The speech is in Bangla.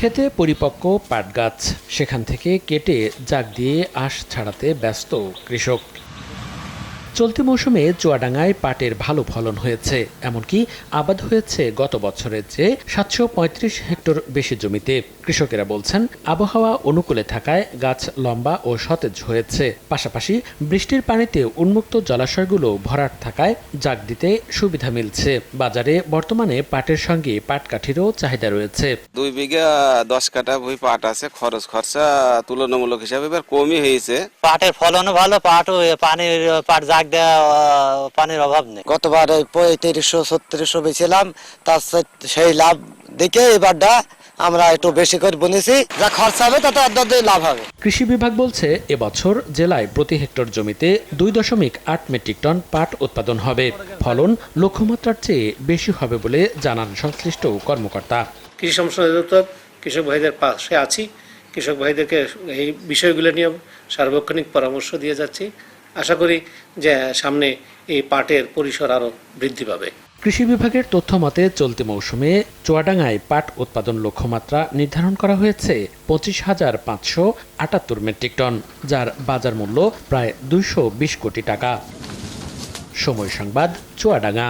খেতে পরিপক্ক পাট গাছ, সেখান থেকে কেটে জাগ দিয়ে আঁশ ছাড়াতে ব্যস্ত কৃষক। চলতি মৌসুমে চুয়াডাঙ্গায় পাটের ভালো ফলন হয়েছে, এমনকি আবাদ হয়েছে গত বছরের চেয়ে ৭৩৫ হেক্টর বেশি জমিতে। কৃষকেরা বলছেন, আবহাওয়া অনুকূলে থাকায় গাছ লম্বা ও সতেজ হয়েছে। পাশাপাশি বৃষ্টির পানিতে উন্মুক্ত জলাশয়গুলো ভরাট থাকায় জাগ দিতে সুবিধা মিলছে। বাজারে বর্তমানে পাটের সঙ্গে পাটকাঠিরও চাহিদা রয়েছে। 2 বিঘা 10 কাঠা ভুঁই পাট আছে, খরচ খরচা তুলনামূলক হিসাবে এবার কমই হয়েছে। পাটের ফলনও ভালো, পাট জাগ দেওয়া পানির অভাব নেই। গতবার 3500-3600 বেছিলাম, তার সেই লাভ দেখে এবারটা আমরা একটু বেশি করে বুনেছি। যা খরচা হবে তাতে অর্ধেক লাভ হবে। কৃষি বিভাগ বলছে, এবছর জেলায় প্রতি হেক্টর জমিতে 2.8 মেট্রিক টন পাট উৎপাদন হবে। ফলন লক্ষ্যমাত্রার চেয়ে বেশি হবে বলে জানান সংশ্লিষ্ট কর্মকর্তা। কৃষি সম্প্রসারণ অধিদপ্তর কৃষক ভাইদের পাশে আছি। কৃষক ভাইদেরকে এই বিষয়গুলো নিয়ে সার্বক্ষণিক পরামর্শ দিয়ে যাচ্ছি। আশা করি যে সামনে এই পাটের পরিসর আরও বৃদ্ধি পাবে। কৃষি বিভাগের তথ্য মতে চলতি মৌসুমে চুয়াডাঙ্গায় পাট উৎপাদন লক্ষ্যমাত্রা নির্ধারণ করা হয়েছে 25,578 মেট্রিক টন, যার বাজার মূল্য প্রায় 220 কোটি টাকা। সময় সংবাদ, চুয়াডাঙ্গা।